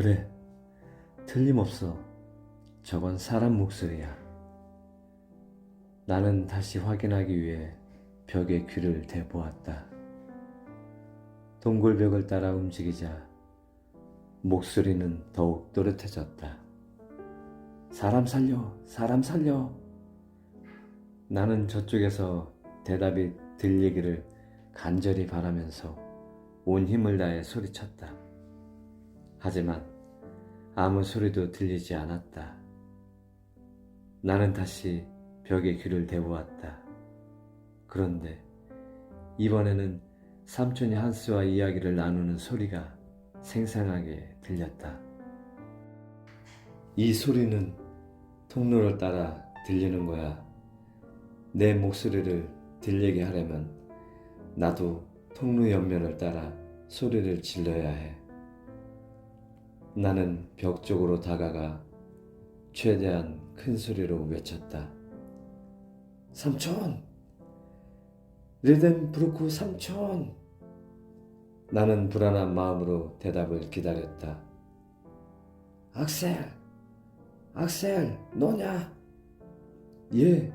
그래, 틀림없어. 저건 사람 목소리야. 나는 다시 확인하기 위해 벽에 귀를 대보았다. 동굴벽을 따라 움직이자 목소리는 더욱 또렷해졌다. 사람 살려, 사람 살려. 나는 저쪽에서 대답이 들리기를 간절히 바라면서 온 힘을 다해 소리쳤다. 하지만 아무 소리도 들리지 않았다. 나는 다시 벽에 귀를 대보았다. 그런데 이번에는 삼촌이 한스와 이야기를 나누는 소리가 생생하게 들렸다. 이 소리는 통로를 따라 들리는 거야. 내 목소리를 들리게 하려면 나도 통로 옆면을 따라 소리를 질러야 해. 나는 벽 쪽으로 다가가 최대한 큰 소리로 외쳤다. 삼촌! 리덴브루크 삼촌! 나는 불안한 마음으로 대답을 기다렸다. 악셀! 악셀! 너냐? 예.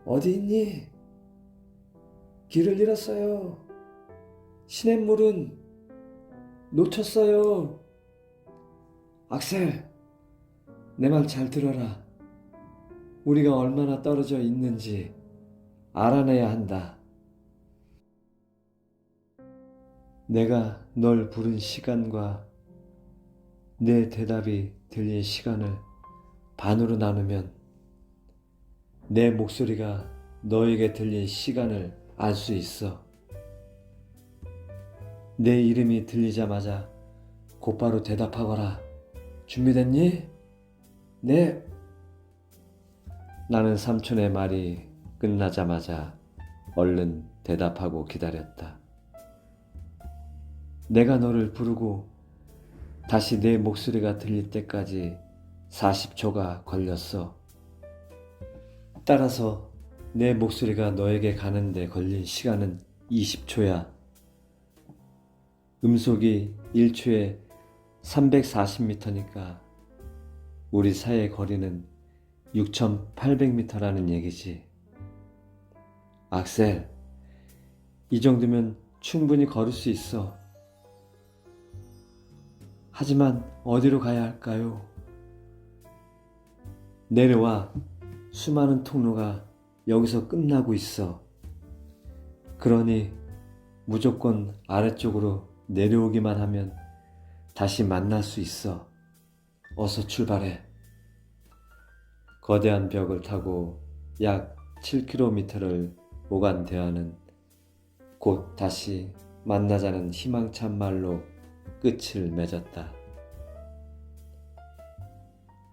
어디 있니? 길을 잃었어요. 시냇물은 놓쳤어요. 악셀! 내 말 잘 들어라. 우리가 얼마나 떨어져 있는지 알아내야 한다. 내가 널 부른 시간과 내 대답이 들린 시간을 반으로 나누면 내 목소리가 너에게 들린 시간을 알 수 있어. 내 이름이 들리자마자 곧바로 대답하거라. 준비됐니? 네. 나는 삼촌의 말이 끝나자마자 얼른 대답하고 기다렸다. 내가 너를 부르고 다시 내 목소리가 들릴 때까지 40초가 걸렸어. 따라서 내 목소리가 너에게 가는데 걸린 시간은 20초야. 음속이 1초에 340m니까 우리 사이의 거리는 6,800m라는 얘기지. 악셀, 이 정도면 충분히 걸을 수 있어. 하지만 어디로 가야 할까요? 내려와. 수많은 통로가 여기서 끝나고 있어. 그러니 무조건 아래쪽으로 내려오기만 하면 다시 만날 수 있어. 어서 출발해. 거대한 벽을 타고 약 7km를 오간 대화는 곧 다시 만나자는 희망찬 말로 끝을 맺었다.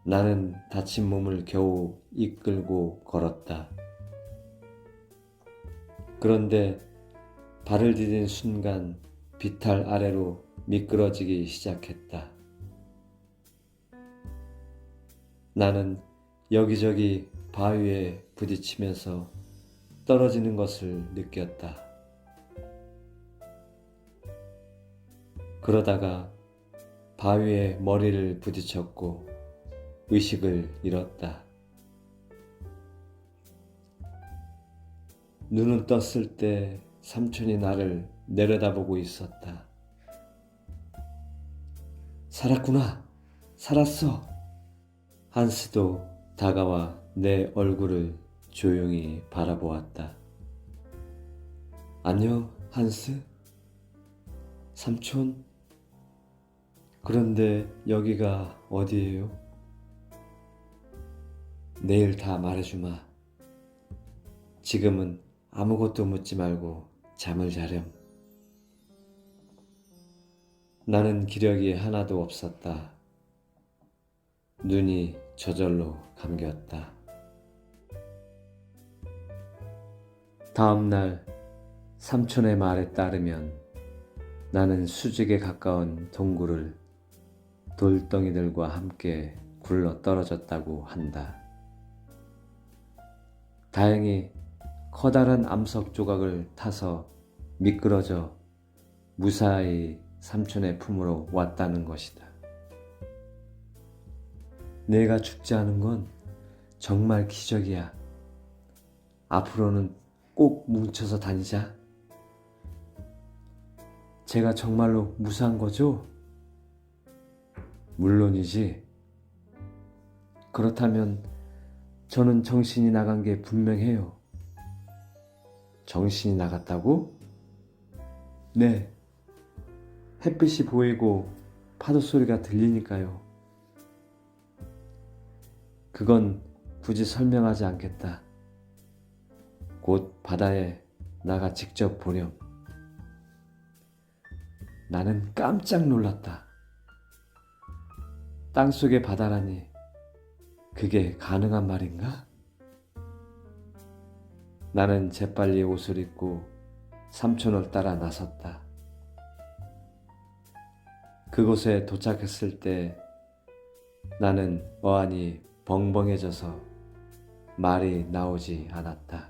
나는 다친 몸을 겨우 이끌고 걸었다. 그런데 발을 디딘 순간 비탈 아래로 미끄러지기 시작했다. 나는 여기저기 바위에 부딪히면서 떨어지는 것을 느꼈다. 그러다가 바위에 머리를 부딪혔고 의식을 잃었다. 눈을 떴을 때 삼촌이 나를 내려다보고 있었다. 살았구나. 살았어. 한스도 다가와 내 얼굴을 조용히 바라보았다. 안녕, 한스? 삼촌? 그런데 여기가 어디예요? 내일 다 말해주마. 지금은 아무것도 묻지 말고 잠을 자렴. 나는 기력이 하나도 없었다. 눈이 저절로 감겼다. 다음 날 삼촌의 말에 따르면 나는 수직에 가까운 동굴을 돌덩이들과 함께 굴러 떨어졌다고 한다. 다행히 커다란 암석 조각을 타서 미끄러져 무사히 삼촌의 품으로 왔다는 것이다. 내가 죽지 않은 건 정말 기적이야. 앞으로는 꼭 뭉쳐서 다니자. 제가 정말로 무사한 거죠? 물론이지. 그렇다면 저는 정신이 나간 게 분명해요. 정신이 나갔다고? 네. 햇빛이 보이고 파도 소리가 들리니까요. 그건 굳이 설명하지 않겠다. 곧 바다에 나가 직접 보렴. 나는 깜짝 놀랐다. 땅속의 바다라니 그게 가능한 말인가? 나는 재빨리 옷을 입고 삼촌을 따라 나섰다. 그곳에 도착했을 때 나는 어안이 벙벙해져서 말이 나오지 않았다.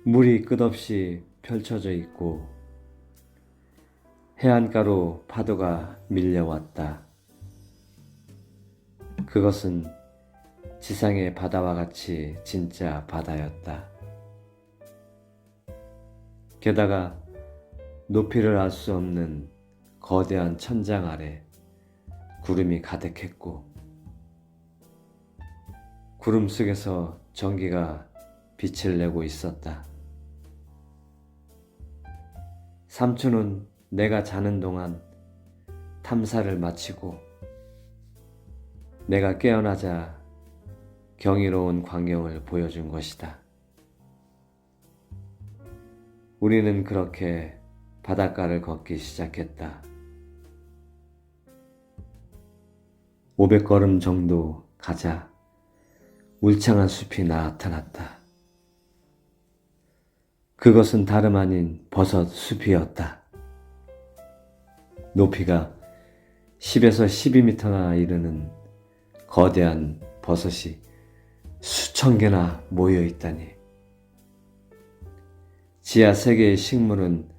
물이 끝없이 펼쳐져 있고 해안가로 파도가 밀려왔다. 그것은 지상의 바다와 같이 진짜 바다였다. 게다가 높이를 알 수 없는 거대한 천장 아래 구름이 가득했고 구름 속에서 전기가 빛을 내고 있었다. 삼촌은 내가 자는 동안 탐사를 마치고 내가 깨어나자 경이로운 광경을 보여준 것이다. 우리는 그렇게 바닷가를 걷기 시작했다. 500걸음 정도 가자 울창한 숲이 나타났다. 그것은 다름 아닌 버섯 숲이었다. 높이가 10에서 12m나 이르는 거대한 버섯이 수천 개나 모여 있다니. 지하 세계의 식물은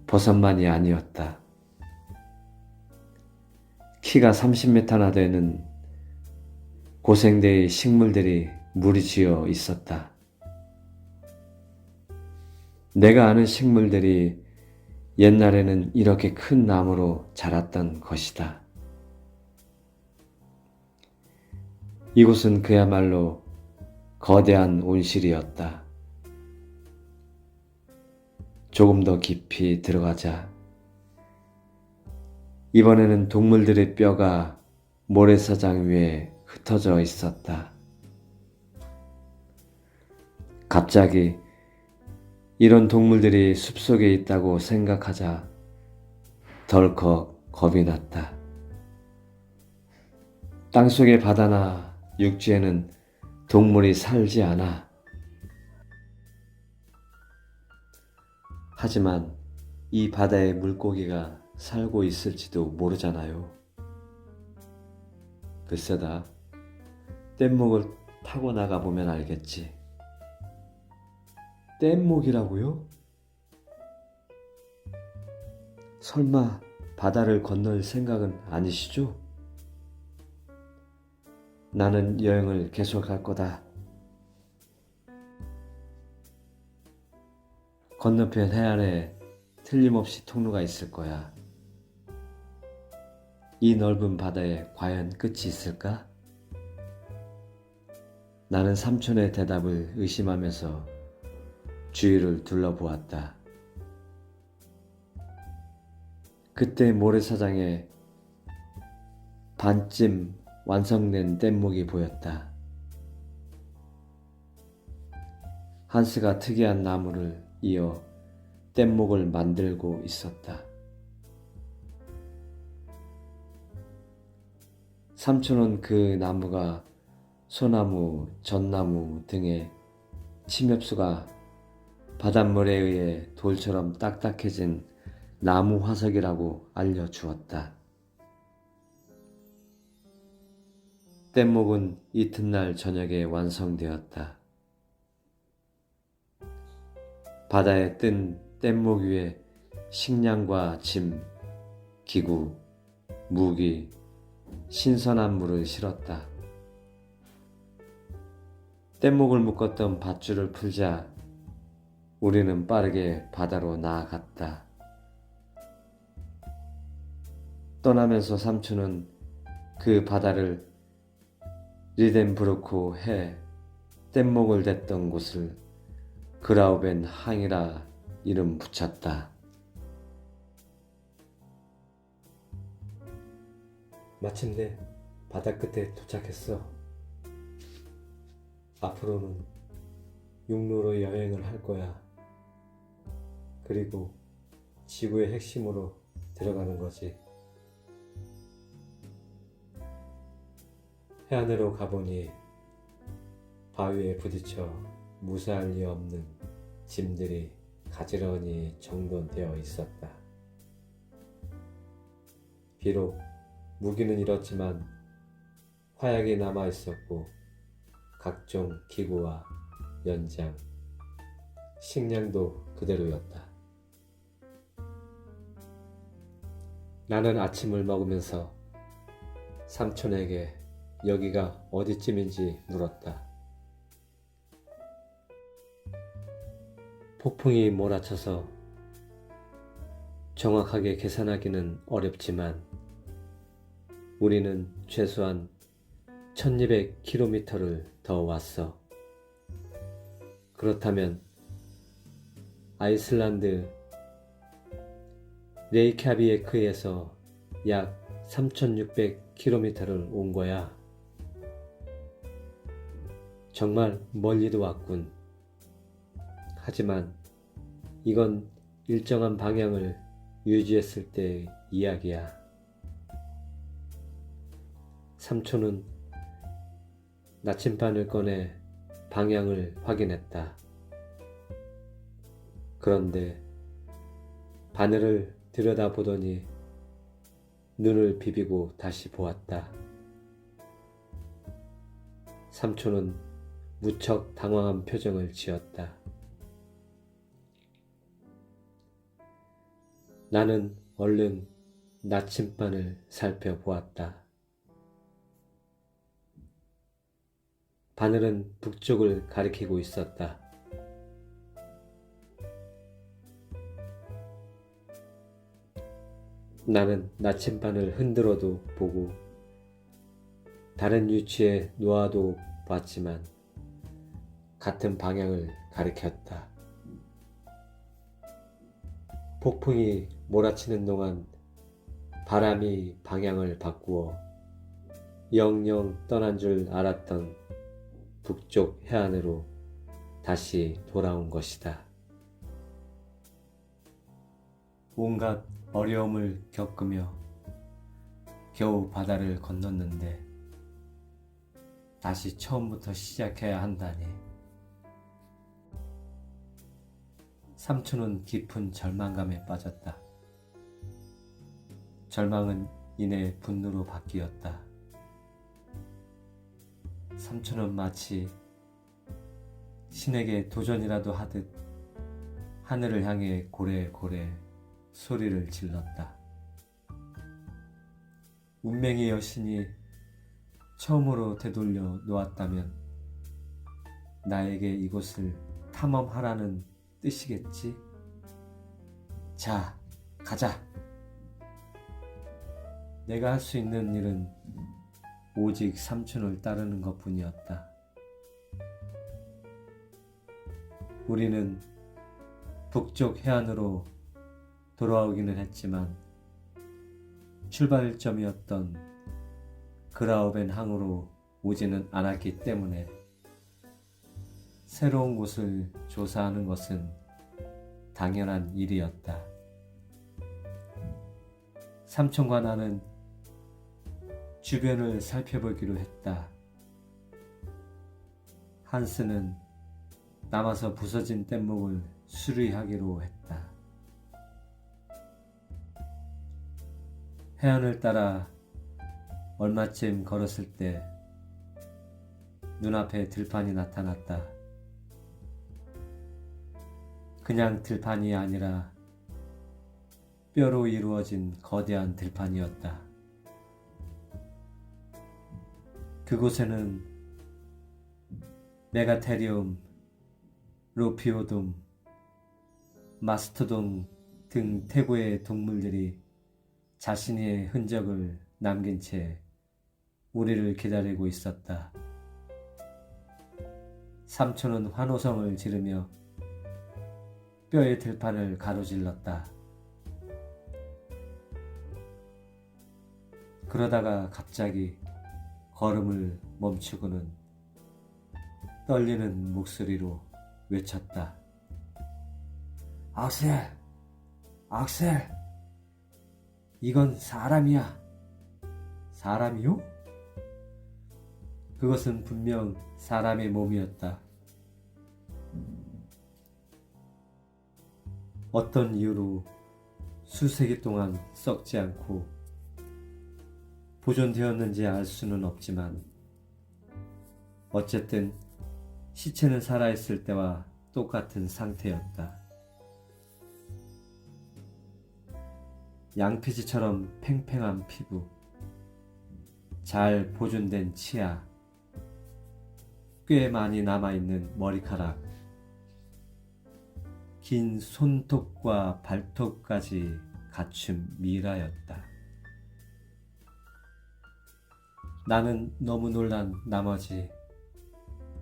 버섯만이 아니었다. 키가 30m나 되는 고생대의 식물들이 무리지어 있었다. 내가 아는 식물들이 옛날에는 이렇게 큰 나무로 자랐던 것이다. 이곳은 그야말로 거대한 온실이었다. 조금 더 깊이 들어가자 이번에는 동물들의 뼈가 모래사장 위에 흩어져 있었다. 갑자기 이런 동물들이 숲속에 있다고 생각하자 덜컥 겁이 났다. 땅속의 바다나 육지에는 동물이 살지 않아. 하지만 이 바다에 물고기가 살고 있을지도 모르잖아요. 글쎄다. 뗏목을 타고 나가보면 알겠지. 뗏목이라고요? 설마 바다를 건널 생각은 아니시죠? 나는 여행을 계속할 거다. 건너편 해안에 틀림없이 통로가 있을 거야. 이 넓은 바다에 과연 끝이 있을까? 나는 삼촌의 대답을 의심하면서 주위를 둘러보았다. 그때 모래사장에 반쯤 완성된 뗏목이 보였다. 한스가 특이한 나무를 이어 뗏목을 만들고 있었다. 삼촌은 그 나무가 소나무, 전나무 등의 침엽수가 바닷물에 의해 돌처럼 딱딱해진 나무 화석이라고 알려주었다. 뗏목은 이튿날 저녁에 완성되었다. 바다에 뜬 뗏목 위에 식량과 짐, 기구, 무기, 신선한 물을 실었다. 뗏목을 묶었던 밧줄을 풀자 우리는 빠르게 바다로 나아갔다. 떠나면서 삼촌은 그 바다를 리덴브루크 해 뗏목을 댔던 곳을 그라우벤 항이라 이름 붙였다. 마침내 바다 끝에 도착했어. 앞으로는 육로로 여행을 할 거야. 그리고 지구의 핵심으로 들어가는 거지. 해안으로 가보니 바위에 부딪혀 무사할 리 없는 짐들이 가지런히 정돈되어 있었다. 비록 무기는 잃었지만 화약이 남아 있었고 각종 기구와 연장, 식량도 그대로였다. 나는 아침을 먹으면서 삼촌에게 여기가 어디쯤인지 물었다. 폭풍이 몰아쳐서 정확하게 계산하기는 어렵지만 우리는 최소한 1200km를 더 왔어. 그렇다면 아이슬란드 레이캬비에크에서 약 3600km를 온 거야. 정말 멀리도 왔군. 하지만 이건 일정한 방향을 유지했을 때의 이야기야. 삼촌은 나침반을 꺼내 방향을 확인했다. 그런데 바늘을 들여다보더니 눈을 비비고 다시 보았다. 삼촌은 무척 당황한 표정을 지었다. 나는 얼른 나침반을 살펴보았다. 바늘은 북쪽을 가리키고 있었다. 나는 나침반을 흔들어도 보고 다른 위치에 놓아도 봤지만 같은 방향을 가리켰다. 폭풍이 몰아치는 동안 바람이 방향을 바꾸어 영영 떠난 줄 알았던 북쪽 해안으로 다시 돌아온 것이다. 온갖 어려움을 겪으며 겨우 바다를 건넜는데 다시 처음부터 시작해야 한다니. 삼촌은 깊은 절망감에 빠졌다. 절망은 이내 분노로 바뀌었다. 삼촌은 마치 신에게 도전이라도 하듯 하늘을 향해 고래고래 소리를 질렀다. 운명의 여신이 처음으로 되돌려 놓았다면 나에게 이곳을 탐험하라는 뜻이겠지? 자, 가자! 내가 할 수 있는 일은 오직 삼촌을 따르는 것뿐이었다. 우리는 북쪽 해안으로 돌아오기는 했지만 출발점이었던 그라우벤 항으로 오지는 않았기 때문에 새로운 곳을 조사하는 것은 당연한 일이었다. 삼촌과 나는 주변을 살펴보기로 했다. 한스는 남아서 부서진 뗏목을 수리하기로 했다. 해안을 따라 얼마쯤 걸었을 때 눈앞에 들판이 나타났다. 그냥 들판이 아니라 뼈로 이루어진 거대한 들판이었다. 그곳에는 메가테리움, 로피오돔, 마스토돔 등 태고의 동물들이 자신의 흔적을 남긴 채 우리를 기다리고 있었다. 삼촌은 환호성을 지르며 뼈의 들판을 가로질렀다. 그러다가 갑자기 걸음을 멈추고는 떨리는 목소리로 외쳤다. 악셀! 악셀! 이건 사람이야. 사람이요? 그것은 분명 사람의 몸이었다. 어떤 이유로 수세기 동안 썩지 않고 보존되었는지 알 수는 없지만 어쨌든 시체는 살아있을 때와 똑같은 상태였다. 양피지처럼 팽팽한 피부, 잘 보존된 치아, 꽤 많이 남아있는 머리카락, 긴 손톱과 발톱까지 갖춘 미라였다. 나는 너무 놀란 나머지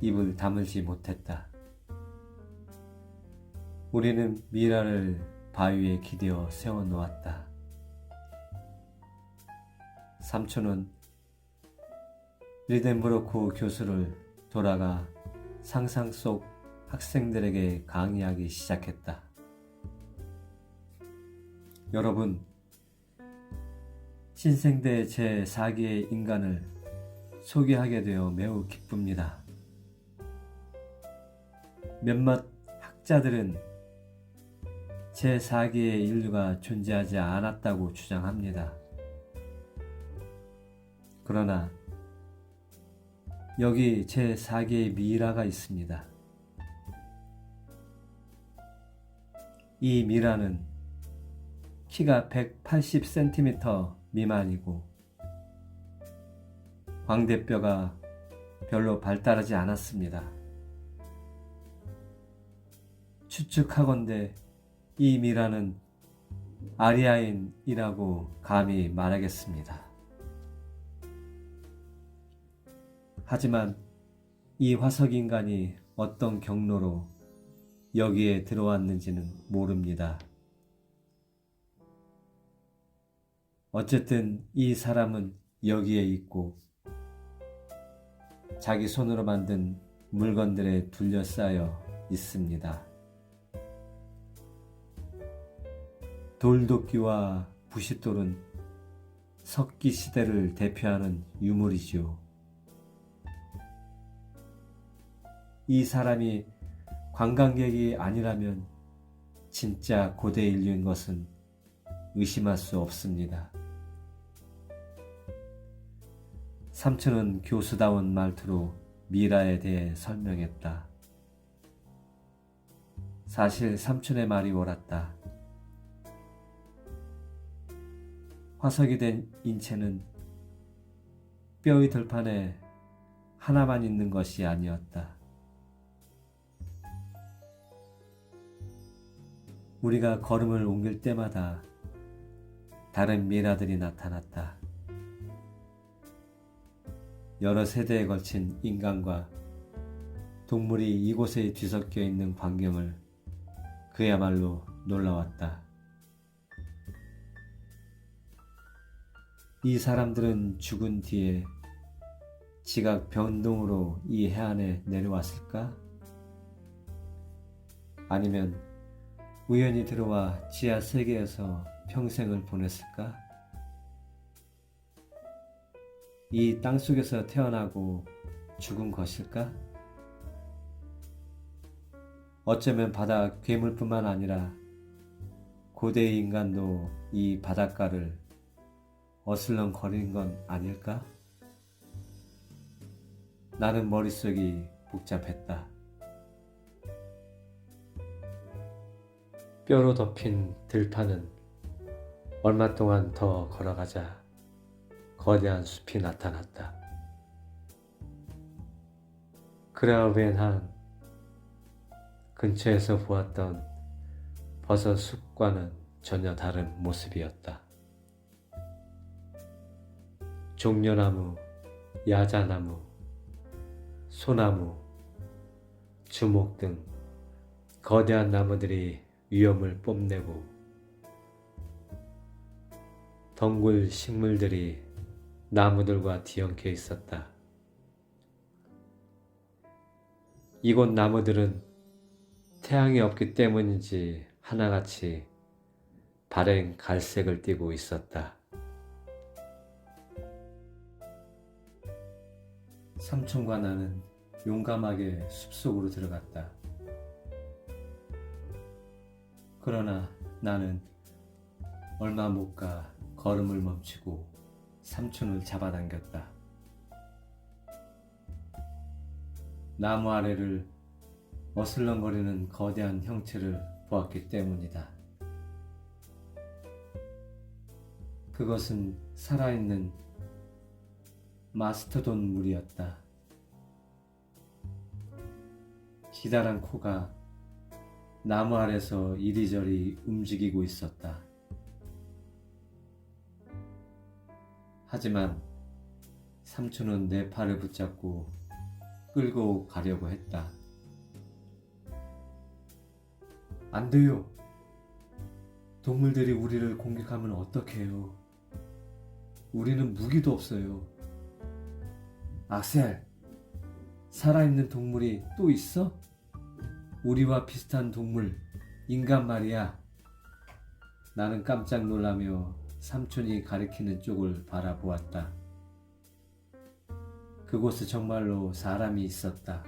입을 다물지 못했다. 우리는 미라를 바위에 기대어 세워놓았다. 삼촌은 리덴브로크 교수를 돌아가 상상 속 학생들에게 강의하기 시작했다. 여러분, 신생대 제4기의 인간을 소개하게 되어 매우 기쁩니다. 몇몇 학자들은 제4기의 인류가 존재하지 않았다고 주장합니다. 그러나 여기 제4기의 미라가 있습니다. 이 미라는 키가 180cm 미만이고 광대뼈가 별로 발달하지 않았습니다. 추측하건대 이 미라는 아리아인이라고 감히 말하겠습니다. 하지만 이 화석인간이 어떤 경로로 여기에 들어왔는지는 모릅니다. 어쨌든 이 사람은 여기에 있고 자기 손으로 만든 물건들에 둘러싸여 있습니다. 돌도끼와 부싯돌은 석기 시대를 대표하는 유물이지요. 이 사람이 관광객이 아니라면 진짜 고대 인류인 것은 의심할 수 없습니다. 삼촌은 교수다운 말투로 미라에 대해 설명했다. 사실 삼촌의 말이 옳았다. 화석이 된 인체는 뼈의 들판에 하나만 있는 것이 아니었다. 우리가 걸음을 옮길 때마다 다른 미라들이 나타났다. 여러 세대에 걸친 인간과 동물이 이곳에 뒤섞여 있는 광경을 그야말로 놀라웠다. 이 사람들은 죽은 뒤에 지각 변동으로 이 해안에 내려왔을까? 아니면 우연히 들어와 지하 세계에서 평생을 보냈을까? 이 땅속에서 태어나고 죽은 것일까? 어쩌면 바다 괴물뿐만 아니라 고대 인간도 이 바닷가를 어슬렁거리는 건 아닐까? 나는 머릿속이 복잡했다. 뼈로 덮인 들판은 얼마 동안 더 걸어가자 거대한 숲이 나타났다. 그라우벤항 근처에서 보았던 버섯 숲과는 전혀 다른 모습이었다. 종려나무, 야자나무, 소나무, 주목 등 거대한 나무들이 위험을 뽐내고 덩굴 식물들이 나무들과 뒤엉켜 있었다. 이곳 나무들은 태양이 없기 때문인지 하나같이 바랜 갈색을 띠고 있었다. 삼촌과 나는 용감하게 숲속으로 들어갔다. 그러나 나는 얼마 못 가 걸음을 멈추고 삼촌을 잡아당겼다. 나무 아래를 어슬렁거리는 거대한 형체를 보았기 때문이다. 그것은 살아있는 마스터돈 물이었다. 기다란 코가 나무 아래서 이리저리 움직이고 있었다. 하지만 삼촌은 내 팔을 붙잡고 끌고 가려고 했다. 안 돼요. 동물들이 우리를 공격하면 어떡해요. 우리는 무기도 없어요. 악셀, 살아있는 동물이 또 있어? 우리와 비슷한 동물, 인간 말이야. 나는 깜짝 놀라며 삼촌이 가리키는 쪽을 바라보았다. 그곳에 정말로 사람이 있었다.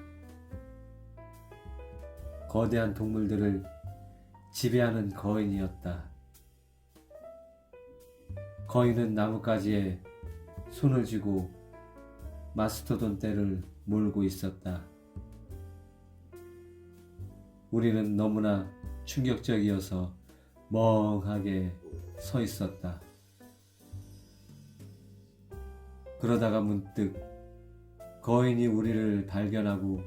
거대한 동물들을 지배하는 거인이었다. 거인은 나뭇가지에 손을 쥐고 마스터돈 떼를 몰고 있었다. 우리는 너무나 충격적이어서 멍하게 서 있었다. 그러다가 문득 거인이 우리를 발견하고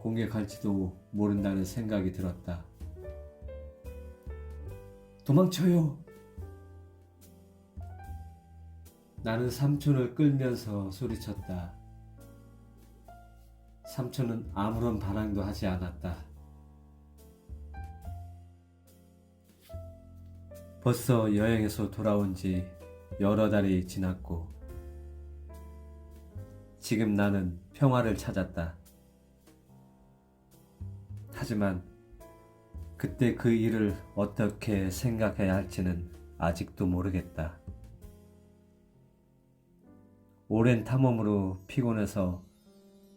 공격할지도 모른다는 생각이 들었다. 도망쳐요! 나는 삼촌을 끌면서 소리쳤다. 삼촌은 아무런 반항도 하지 않았다. 벌써 여행에서 돌아온 지 여러 달이 지났고 지금 나는 평화를 찾았다. 하지만 그때 그 일을 어떻게 생각해야 할지는 아직도 모르겠다. 오랜 탐험으로 피곤해서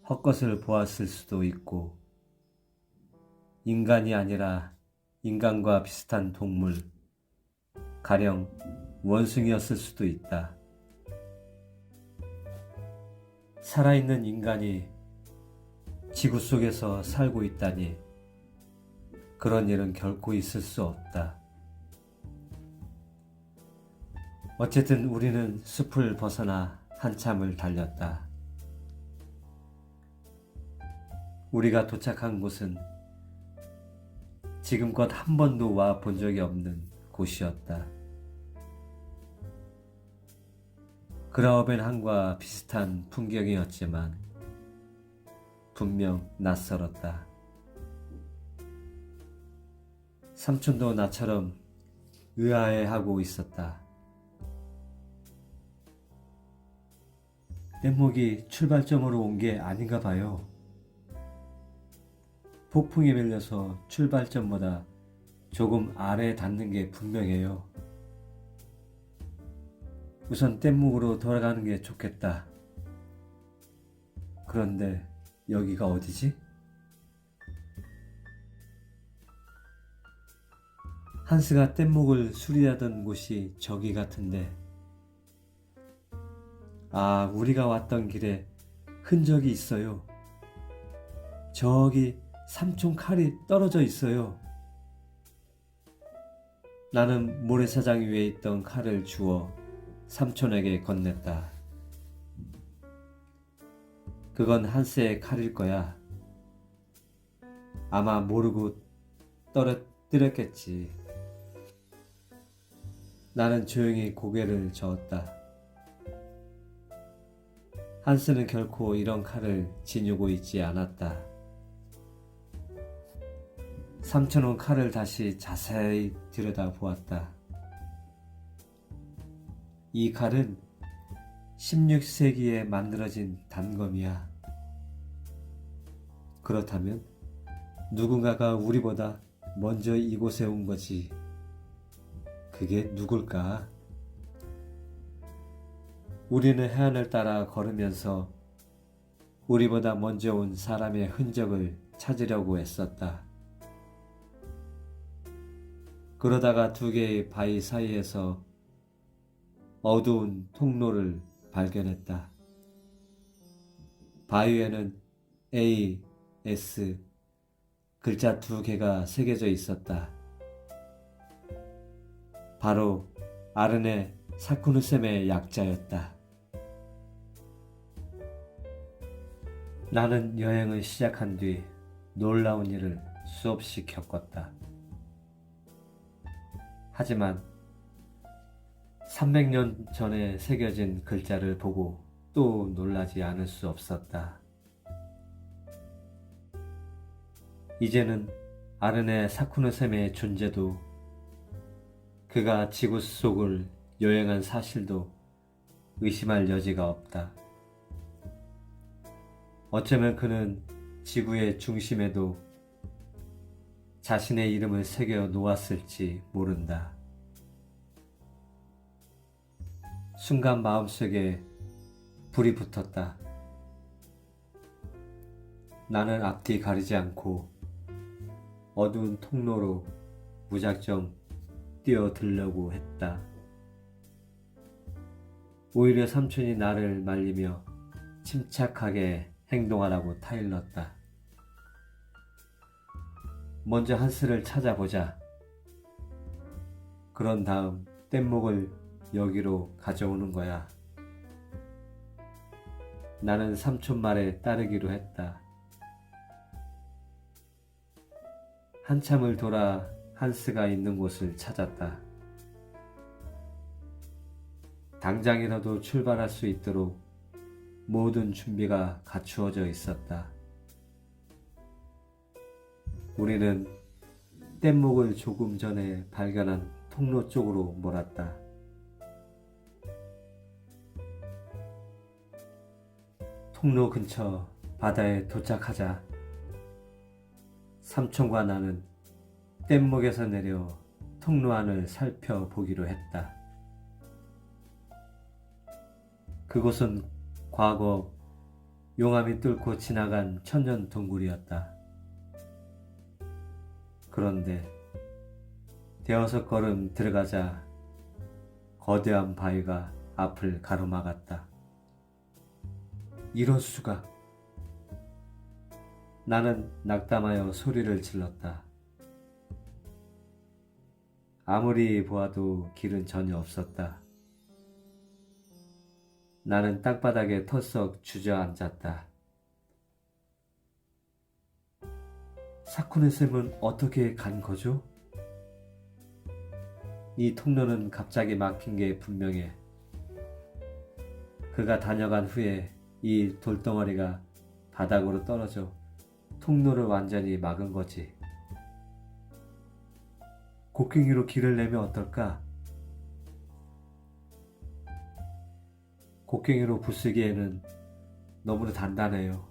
헛것을 보았을 수도 있고 인간이 아니라 인간과 비슷한 동물, 가령 원숭이였을 수도 있다. 살아있는 인간이 지구 속에서 살고 있다니 그런 일은 결코 있을 수 없다. 어쨌든 우리는 숲을 벗어나 한참을 달렸다. 우리가 도착한 곳은 지금껏 한 번도 와 본 적이 없는 곳이었다. 그라우벤 항과 비슷한 풍경이었지만 분명 낯설었다. 삼촌도 나처럼 의아해하고 있었다. 뗏목이 출발점으로 온 게 아닌가 봐요. 폭풍에 밀려서 출발점보다 조금 아래에 닿는 게 분명해요. 우선 뗏목으로 돌아가는 게 좋겠다. 그런데 여기가 어디지? 한스가 뗏목을 수리하던 곳이 저기 같은데, 아, 우리가 왔던 길에 흔적이 있어요. 저기 삼촌 칼이 떨어져 있어요. 나는 모래사장 위에 있던 칼을 주워 삼촌에게 건넸다. 그건 한스의 칼일 거야. 아마 모르고 떨어뜨렸겠지. 나는 조용히 고개를 저었다. 한스는 결코 이런 칼을 지니고 있지 않았다. 삼촌은 칼을 다시 자세히 들여다보았다. 이 칼은 16세기에 만들어진 단검이야. 그렇다면 누군가가 우리보다 먼저 이곳에 온 거지. 그게 누굴까? 우리는 해안을 따라 걸으면서 우리보다 먼저 온 사람의 흔적을 찾으려고 애썼다. 그러다가 두 개의 바위 사이에서 어두운 통로를 발견했다. 바위에는 A, S 글자 두 개가 새겨져 있었다. 바로 아르네 사쿠누셈의 약자였다. 나는 여행을 시작한 뒤 놀라운 일을 수없이 겪었다. 하지만 300년 전에 새겨진 글자를 보고 또 놀라지 않을 수 없었다. 이제는 아르네 사쿠누셈의 존재도 그가 지구 속을 여행한 사실도 의심할 여지가 없다. 어쩌면 그는 지구의 중심에도 자신의 이름을 새겨 놓았을지 모른다. 순간 마음속에 불이 붙었다. 나는 앞뒤 가리지 않고 어두운 통로로 무작정 뛰어들려고 했다. 오히려 삼촌이 나를 말리며 침착하게 행동하라고 타일렀다. 먼저 한스를 찾아보자. 그런 다음 뗏목을 여기로 가져오는 거야. 나는 삼촌 말에 따르기로 했다. 한참을 돌아 한스가 있는 곳을 찾았다. 당장이라도 출발할 수 있도록 모든 준비가 갖추어져 있었다. 우리는 뗏목을 조금 전에 발견한 통로 쪽으로 몰았다. 통로 근처 바다에 도착하자 삼촌과 나는 뗏목에서 내려 통로 안을 살펴보기로 했다. 그곳은 과거 용암이 뚫고 지나간 천년 동굴이었다. 그런데 대여섯 걸음 들어가자 거대한 바위가 앞을 가로막았다. 이럴 수가. 나는 낙담하여 소리를 질렀다. 아무리 보아도 길은 전혀 없었다. 나는 땅바닥에 털썩 주저앉았다. 사쿠네쌤은 어떻게 간 거죠? 이 통로는 갑자기 막힌 게 분명해. 그가 다녀간 후에 이 돌덩어리가 바닥으로 떨어져 통로를 완전히 막은 거지. 곡괭이로 길을 내면 어떨까? 곡괭이로 부수기에는 너무나 단단해요.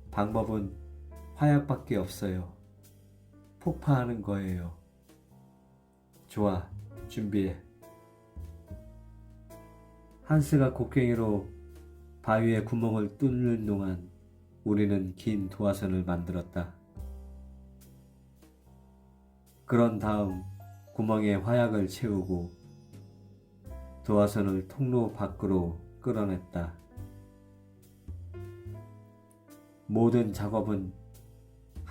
방법은 화약밖에 없어요. 폭파하는 거예요. 좋아, 준비해. 한스가 곡괭이로 바위에 구멍을 뚫는 동안 우리는 긴 도화선을 만들었다. 그런 다음 구멍에 화약을 채우고 도화선을 통로 밖으로 끌어냈다. 모든 작업은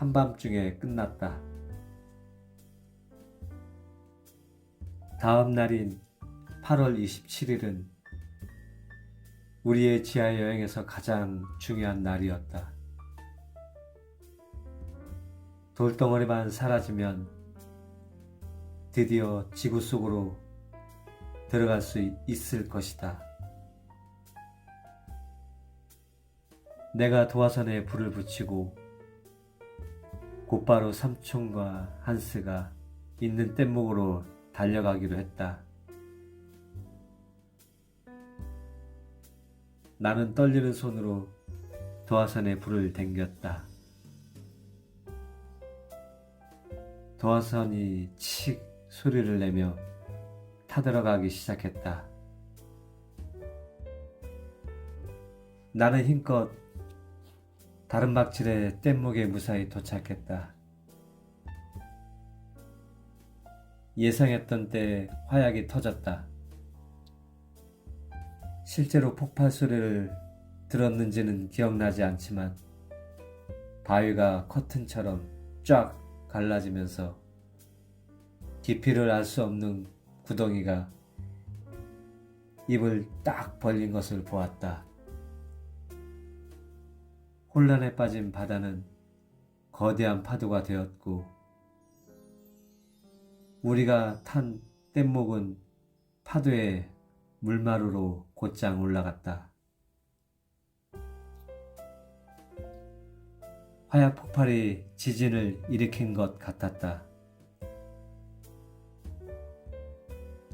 한밤중에 끝났다. 다음 날인 8월 27일은 우리의 지하 여행에서 가장 중요한 날이었다. 돌덩어리만 사라지면 드디어 지구 속으로 들어갈 수 있을 것이다. 내가 도화선에 불을 붙이고 곧바로 삼촌과 한스가 있는 뗏목으로 달려가기로 했다. 나는 떨리는 손으로 도화선에 불을 당겼다. 도화선이 칙 소리를 내며 타들어가기 시작했다. 나는 힘껏 다른 박질의 뗏목에 무사히 도착했다. 예상했던 때에 화약이 터졌다. 실제로 폭발 소리를 들었는지는 기억나지 않지만 바위가 커튼처럼 쫙 갈라지면서 깊이를 알 수 없는 구덩이가 입을 딱 벌린 것을 보았다. 혼란에 빠진 바다는 거대한 파도가 되었고 우리가 탄 뗏목은 파도에 물마루로 곧장 올라갔다. 화약 폭발이 지진을 일으킨 것 같았다.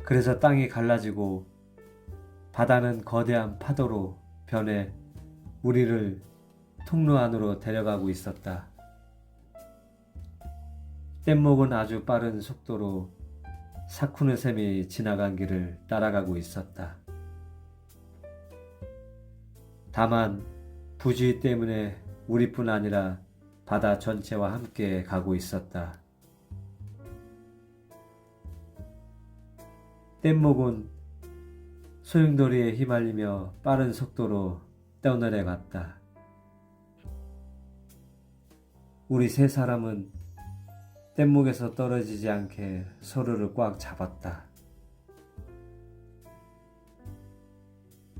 그래서 땅이 갈라지고 바다는 거대한 파도로 변해 우리를 통로 안으로 데려가고 있었다. 뗏목은 아주 빠른 속도로 사쿠네 샘이 지나간 길을 따라가고 있었다. 다만 부주의 때문에 우리뿐 아니라 바다 전체와 함께 가고 있었다. 뗏목은 소용돌이에 휘말리며 빠른 속도로 떠내려갔다. 우리 세 사람은 뗏목에서 떨어지지 않게 서로를 꽉 잡았다.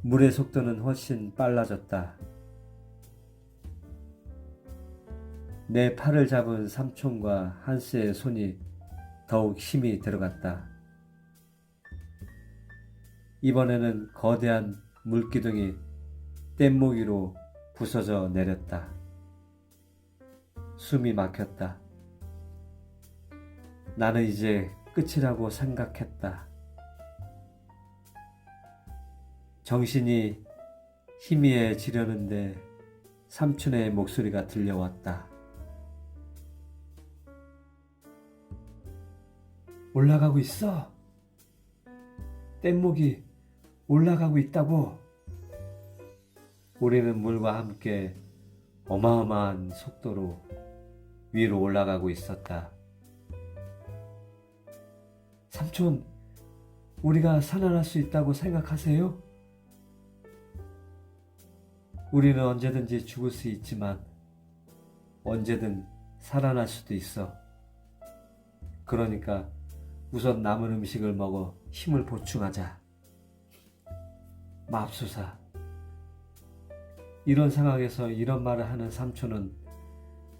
물의 속도는 훨씬 빨라졌다. 내 팔을 잡은 삼촌과 한스의 손이 더욱 힘이 들어갔다. 이번에는 거대한 물기둥이 뗏목 위로 부서져 내렸다. 숨이 막혔다. 나는 이제 끝이라고 생각했다. 정신이 희미해지려는데 삼촌의 목소리가 들려왔다. 올라가고 있어. 뗏목이 올라가고 있다고. 우리는 물과 함께 어마어마한 속도로 위로 올라가고 있었다. 삼촌, 우리가 살아날 수 있다고 생각하세요? 우리는 언제든지 죽을 수 있지만 언제든 살아날 수도 있어. 그러니까 우선 남은 음식을 먹어 힘을 보충하자. 맙소사. 이런 상황에서 이런 말을 하는 삼촌은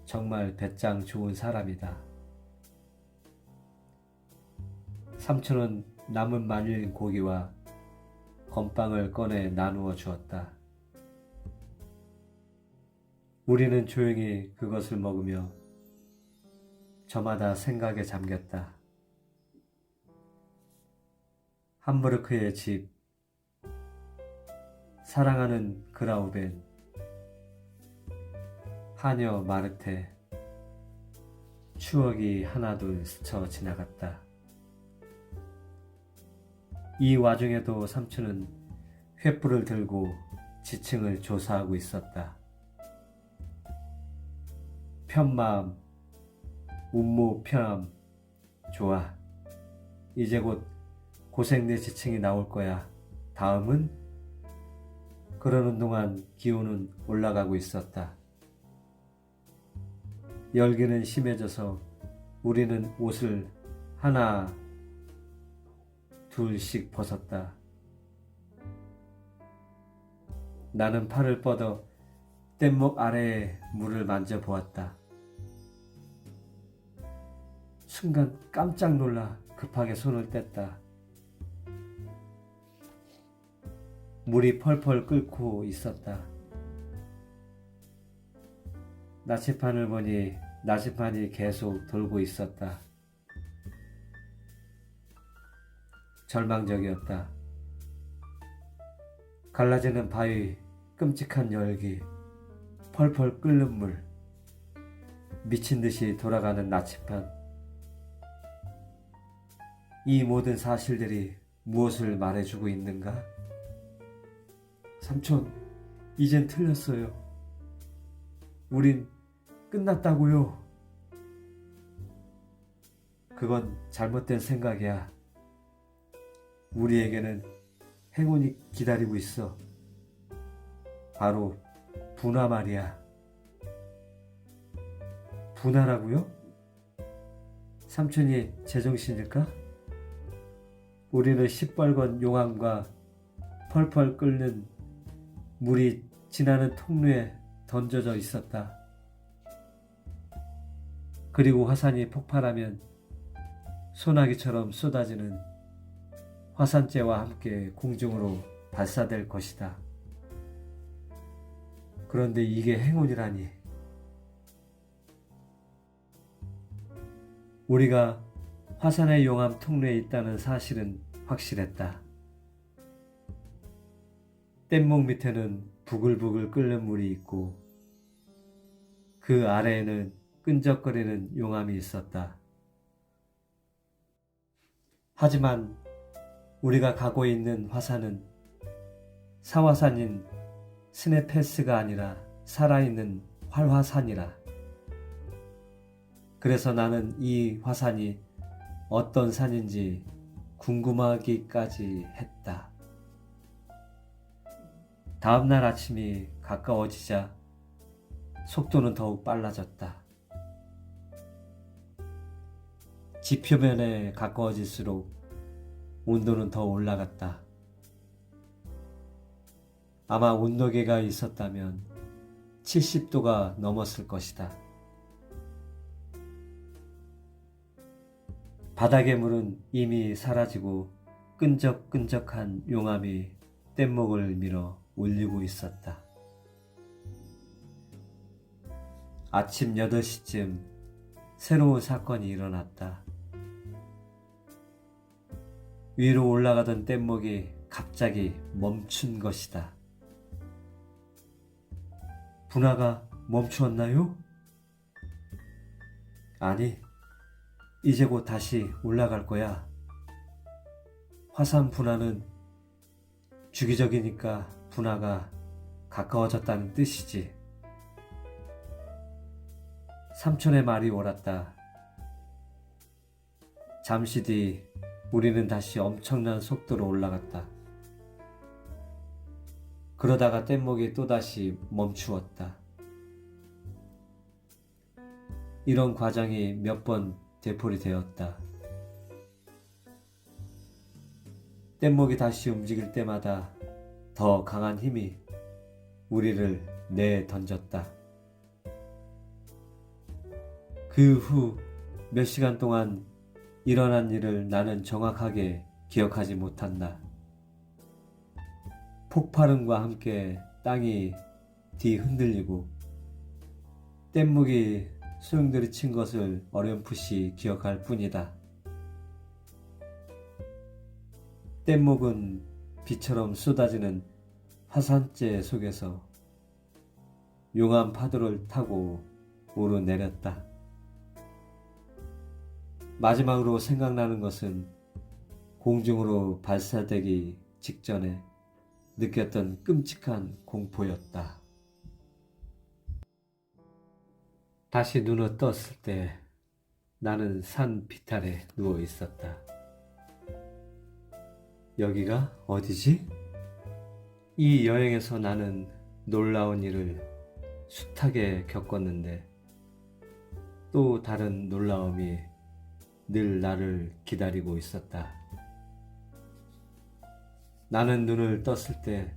정말 배짱 좋은 사람이다. 삼촌은 남은 말린 고기와 건빵을 꺼내 나누어 주었다. 우리는 조용히 그것을 먹으며 저마다 생각에 잠겼다. 함부르크의 집, 사랑하는 그라우벤, 하녀 마르테, 추억이 하나둘 스쳐 지나갔다. 이 와중에도 삼촌은 횃불을 들고 지층을 조사하고 있었다. 편마음, 운무편, 좋아. 이제 곧 고생대 지층이 나올 거야. 다음은? 그러는 동안 기온은 올라가고 있었다. 열기는 심해져서 우리는 옷을 하나 둘씩 벗었다. 나는 팔을 뻗어 뗏목 아래의 물을 만져보았다. 순간 깜짝 놀라 급하게 손을 뗐다. 물이 펄펄 끓고 있었다. 나치판을 보니 나치판이 계속 돌고 있었다. 절망적이었다. 갈라지는 바위, 끔찍한 열기, 펄펄 끓는 물, 미친 듯이 돌아가는 나치판. 이 모든 사실들이 무엇을 말해주고 있는가? 삼촌, 이젠 틀렸어요. 우린 끝났다고요. 그건 잘못된 생각이야. 우리에게는 행운이 기다리고 있어. 바로 분화 말이야. 분화라고요? 삼촌이 제정신일까? 우리는 시뻘건 용암과 펄펄 끓는 물이 지나는 통로에 던져져 있었다. 그리고 화산이 폭발하면 소나기처럼 쏟아지는 화산재와 함께 공중으로 발사될 것이다. 그런데 이게 행운이라니. 우리가 화산의 용암 통로에 있다는 사실은 확실했다. 뗏목 밑에는 부글부글 끓는 물이 있고 그 아래에는 끈적거리는 용암이 있었다. 하지만 우리가 가고 있는 화산은 사화산인 스네페스가 아니라 살아있는 활화산이라. 그래서 나는 이 화산이 어떤 산인지 궁금하기까지 했다. 다음날 아침이 가까워지자 속도는 더욱 빨라졌다. 지표면에 가까워질수록 온도는 더 올라갔다. 아마 온도계가 있었다면 70도가 넘었을 것이다. 바닥의 물은 이미 사라지고 끈적끈적한 용암이 뗏목을 밀어 올리고 있었다. 아침 8시쯤 새로운 사건이 일어났다. 위로 올라가던 뗏목이 갑자기 멈춘 것이다. 분화가 멈추었나요? 아니, 이제 곧 다시 올라갈 거야. 화산 분화는 주기적이니까 분화가 가까워졌다는 뜻이지. 삼촌의 말이 옳았다. 잠시 뒤 우리는 다시 엄청난 속도로 올라갔다. 그러다가 뗏목이 또다시 멈추었다. 이런 과정이 몇 번 되풀이 되었다. 뗏목이 다시 움직일 때마다 더 강한 힘이 우리를 내던졌다. 그 후 몇 시간 동안 일어난 일을 나는 정확하게 기억하지 못한다. 폭발음과 함께 땅이 뒤흔들리고 뗏목이 소용돌이 친 것을 어렴풋이 기억할 뿐이다. 뗏목은 비처럼 쏟아지는 화산재 속에서 용암 파도를 타고 오르내렸다. 마지막으로 생각나는 것은 공중으로 발사되기 직전에 느꼈던 끔찍한 공포였다. 다시 눈을 떴을 때 나는 산 비탈에 누워 있었다. 여기가 어디지? 이 여행에서 나는 놀라운 일을 숱하게 겪었는데 또 다른 놀라움이 늘 나를 기다리고 있었다. 나는 눈을 떴을 때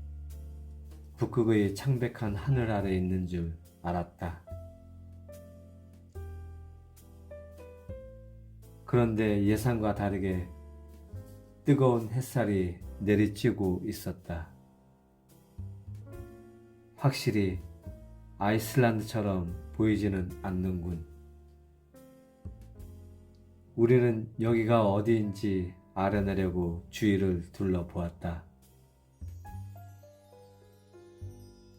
북극의 창백한 하늘 아래 있는 줄 알았다. 그런데 예상과 다르게 뜨거운 햇살이 내리쬐고 있었다. 확실히 아이슬란드처럼 보이지는 않는군. 우리는 여기가 어디인지 알아내려고 주위를 둘러보았다.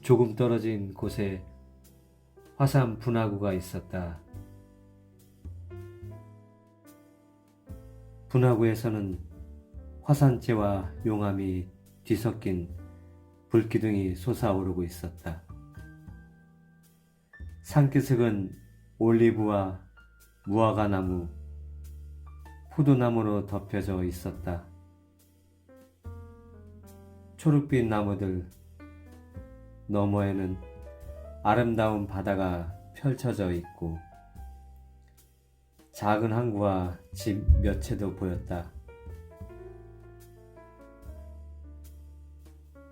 조금 떨어진 곳에 화산 분화구가 있었다. 분화구에서는 화산재와 용암이 뒤섞인 불기둥이 솟아오르고 있었다. 산기슭은 올리브와 무화과나무, 포도나무로 덮여져 있었다. 초록빛 나무들 너머에는 아름다운 바다가 펼쳐져 있고 작은 항구와 집 몇 채도 보였다.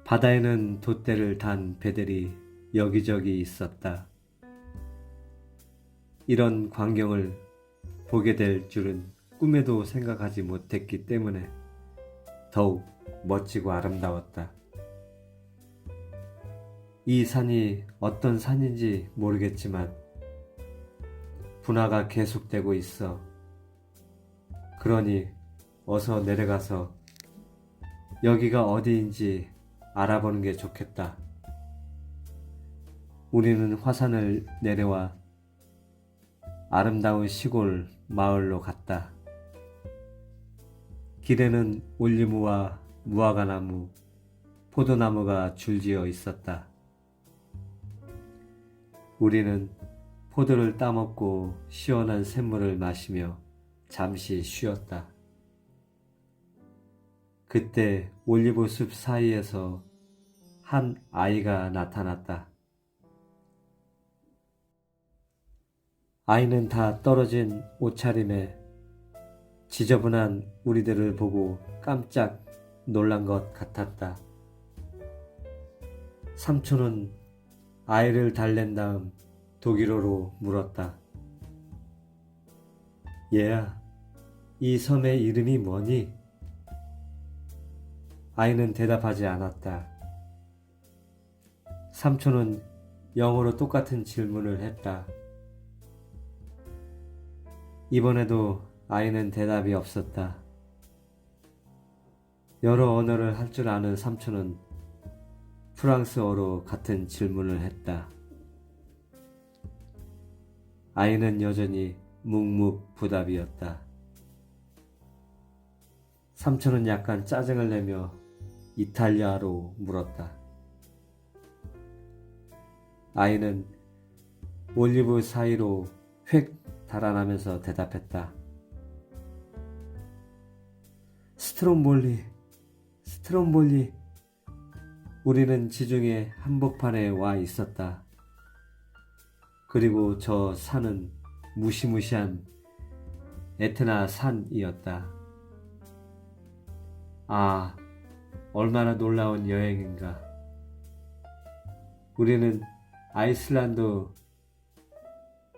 바다에는 돛대를 단 배들이 여기저기 있었다. 이런 광경을 보게 될 줄은 꿈에도 생각하지 못했기 때문에 더욱 멋지고 아름다웠다. 이 산이 어떤 산인지 모르겠지만 분화가 계속되고 있어. 그러니 어서 내려가서 여기가 어디인지 알아보는 게 좋겠다. 우리는 화산을 내려와 아름다운 시골 마을로 갔다. 길에는 올리브와 무화과나무, 포도나무가 줄지어 있었다. 우리는 포도를 따먹고 시원한 샘물을 마시며 잠시 쉬었다. 그때 올리브 숲 사이에서 한 아이가 나타났다. 아이는 다 떨어진 옷차림에 지저분한 우리들을 보고 깜짝 놀란 것 같았다. 삼촌은 아이를 달랜 다음 독일어로 물었다. 얘야, 이 섬의 이름이 뭐니? 아이는 대답하지 않았다. 삼촌은 영어로 똑같은 질문을 했다. 이번에도 아이는 대답이 없었다. 여러 언어를 할 줄 아는 삼촌은 프랑스어로 같은 질문을 했다. 아이는 여전히 묵묵부답이었다. 삼촌은 약간 짜증을 내며 이탈리아로 물었다. 아이는 올리브 사이로 휙 달아나면서 대답했다. 스트롬볼리, 스트롬볼리. 우리는 지중해 한복판에 와 있었다. 그리고 저 산은 무시무시한 에트나 산이었다. 아, 얼마나 놀라운 여행인가. 우리는 아이슬란드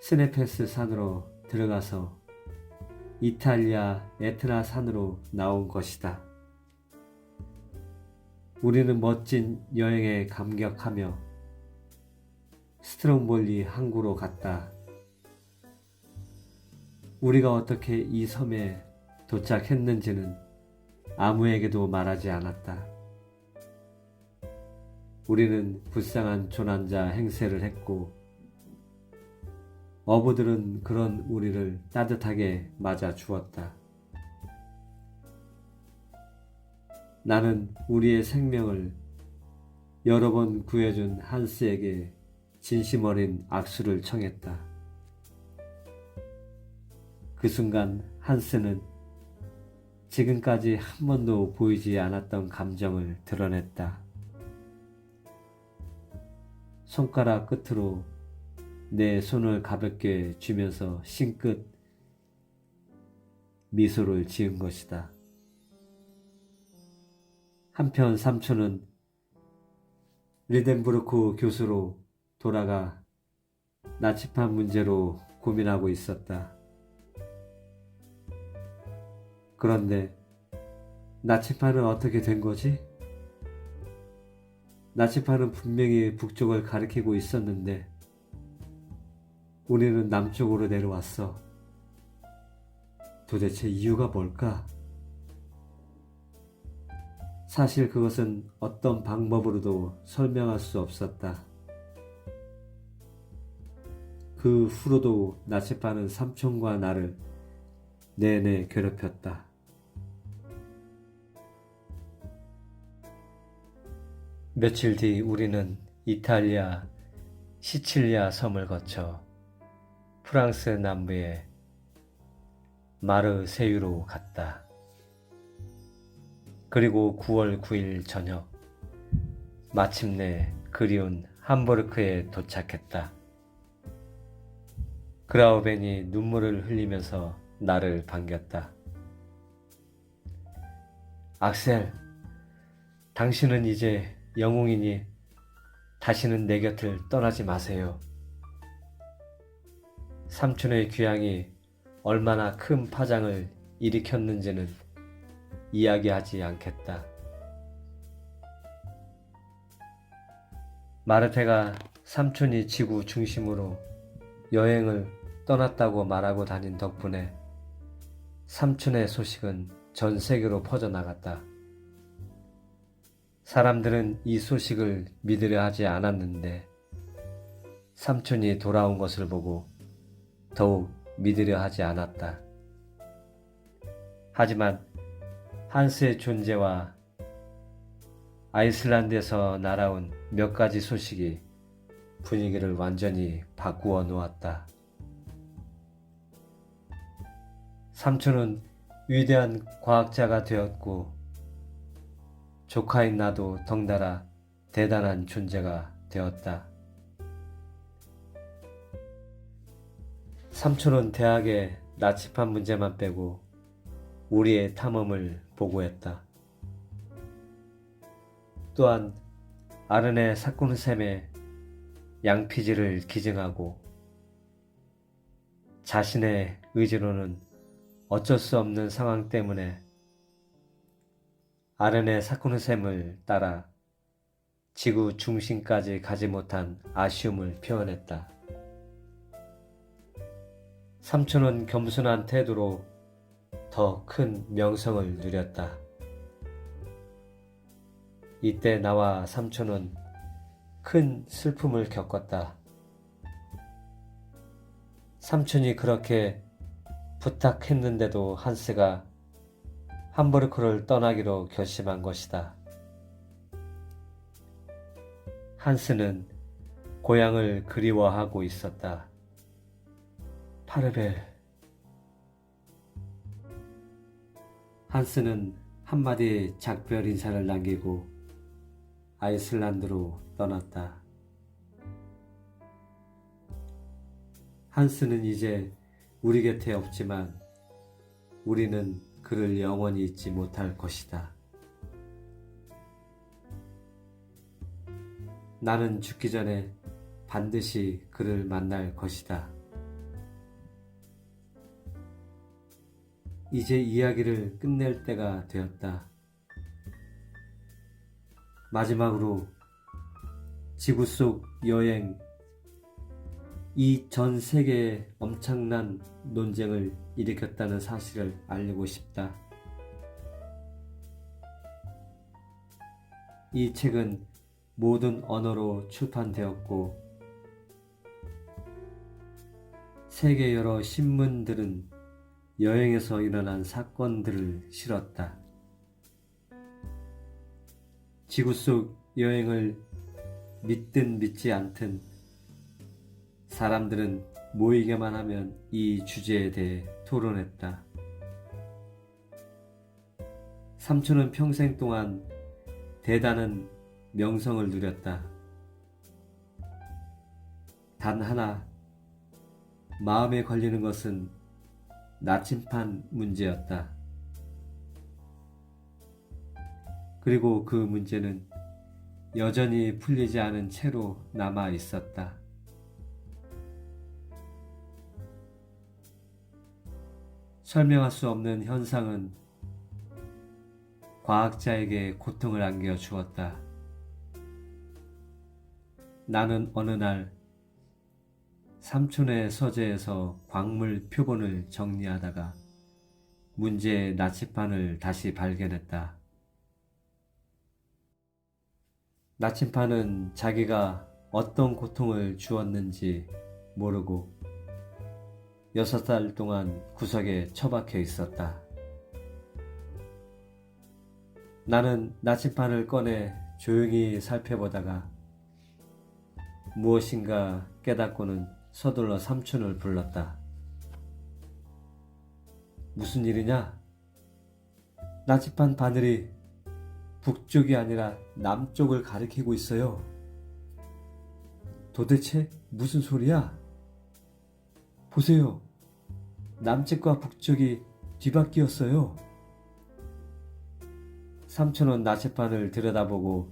스네페스 산으로 들어가서 이탈리아 에트나 산으로 나온 것이다. 우리는 멋진 여행에 감격하며 스트롬볼리 항구로 갔다. 우리가 어떻게 이 섬에 도착했는지는 아무에게도 말하지 않았다. 우리는 불쌍한 조난자 행세를 했고 어부들은 그런 우리를 따뜻하게 맞아 주었다. 나는 우리의 생명을 여러 번 구해준 한스에게 진심 어린 악수를 청했다. 그 순간 한스는 지금까지 한 번도 보이지 않았던 감정을 드러냈다. 손가락 끝으로 내 손을 가볍게 쥐면서 싱긋 미소를 지은 것이다. 한편 삼촌은 리덴부르크 교수로 돌아가 나치판 문제로 고민하고 있었다. 그런데 나치판은 어떻게 된 거지? 나치판은 분명히 북쪽을 가리키고 있었는데 우리는 남쪽으로 내려왔어. 도대체 이유가 뭘까? 사실 그것은 어떤 방법으로도 설명할 수 없었다. 그 후로도 나치판은 삼촌과 나를 내내 괴롭혔다. 며칠 뒤 우리는 이탈리아 시칠리아 섬을 거쳐 프랑스 남부의 마르세유로 갔다. 그리고 9월 9일 저녁 마침내 그리운 함부르크에 도착했다. 그라우벤이 눈물을 흘리면서 나를 반겼다. 악셀, 당신은 이제 영웅이니 다시는 내 곁을 떠나지 마세요. 삼촌의 귀향이 얼마나 큰 파장을 일으켰는지는 이야기하지 않겠다. 마르테가 삼촌이 지구 중심으로 여행을 떠났다고 말하고 다닌 덕분에 삼촌의 소식은 전 세계로 퍼져나갔다. 사람들은 이 소식을 믿으려 하지 않았는데 삼촌이 돌아온 것을 보고 더욱 믿으려 하지 않았다. 하지만 한스의 존재와 아이슬란드에서 날아온 몇 가지 소식이 분위기를 완전히 바꾸어 놓았다. 삼촌은 위대한 과학자가 되었고 조카인 나도 덩달아 대단한 존재가 되었다. 삼촌은 대학에 나치판 문제만 빼고 우리의 탐험을 보고했다. 또한 아르네 사쿠누셈의 양피지를 기증하고 자신의 의지로는 어쩔 수 없는 상황 때문에 아르네 사쿠누셈을 따라 지구 중심까지 가지 못한 아쉬움을 표현했다. 삼촌은 겸손한 태도로 더 큰 명성을 누렸다. 이때 나와 삼촌은 큰 슬픔을 겪었다. 삼촌이 그렇게 부탁했는데도 한스가 함부르크를 떠나기로 결심한 것이다. 한스는 고향을 그리워하고 있었다. 파르벨. 한스는 한마디 작별 인사를 남기고 아이슬란드로 떠났다. 한스는 이제 우리 곁에 없지만 우리는 그를 영원히 잊지 못할 것이다. 나는 죽기 전에 반드시 그를 만날 것이다. 이제 이야기를 끝낼 때가 되었다. 마지막으로 지구 속 여행, 이 전 세계에 엄청난 논쟁을 일으켰다는 사실을 알리고 싶다. 이 책은 모든 언어로 출판되었고 세계 여러 신문들은 여행에서 일어난 사건들을 실었다. 지구 속 여행을 믿든 믿지 않든 사람들은 모이게만 하면 이 주제에 대해 토론했다. 삼촌은 평생 동안 대단한 명성을 누렸다. 단 하나, 마음에 걸리는 것은 나침판 문제였다. 그리고 그 문제는 여전히 풀리지 않은 채로 남아 있었다. 설명할 수 없는 현상은 과학자에게 고통을 안겨 주었다. 나는 어느 날 삼촌의 서재에서 광물 표본을 정리하다가 문제의 나침판을 다시 발견했다. 나침판은 자기가 어떤 고통을 주었는지 모르고 6달 동안 구석에 처박혀 있었다. 나는 나침판을 꺼내 조용히 살펴보다가 무엇인가 깨닫고는 서둘러 삼촌을 불렀다. 무슨 일이냐? 나침판 바늘이 북쪽이 아니라 남쪽을 가리키고 있어요. 도대체 무슨 소리야? 보세요. 남쪽과 북쪽이 뒤바뀌었어요. 삼촌은 나침판을 들여다보고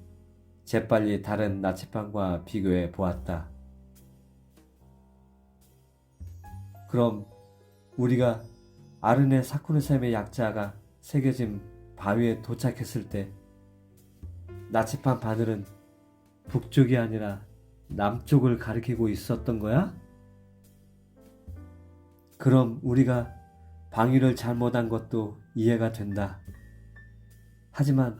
재빨리 다른 나침판과 비교해 보았다. 그럼 우리가 아르네 사쿠르셈의 약자가 새겨진 바위에 도착했을 때 나침판 바늘은 북쪽이 아니라 남쪽을 가리키고 있었던 거야? 그럼 우리가 방위를 잘못한 것도 이해가 된다. 하지만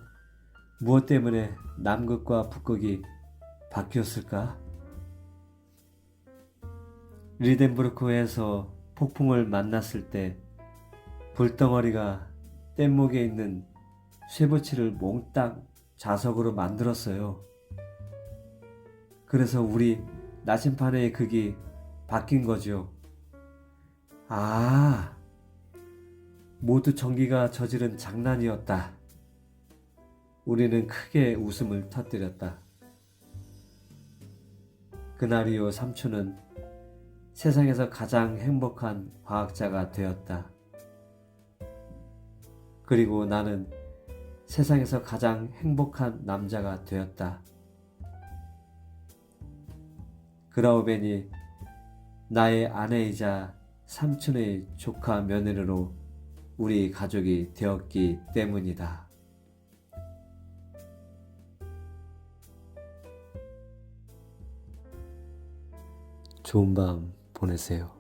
무엇 때문에 남극과 북극이 바뀌었을까? 리덴부르크에서 폭풍을 만났을 때 불덩어리가 뗏목에 있는 쇠붙이를 몽땅 자석으로 만들었어요. 그래서 우리 나침판의 극이 바뀐 거죠. 아, 모두 전기가 저지른 장난이었다. 우리는 크게 웃음을 터뜨렸다. 그날 이후 삼촌은 세상에서 가장 행복한 과학자가 되었다. 그리고 나는 세상에서 가장 행복한 남자가 되었다. 그라우벤이 나의 아내이자 삼촌의 조카 며느리로 우리 가족이 되었기 때문이다. 좋은 밤 보내세요.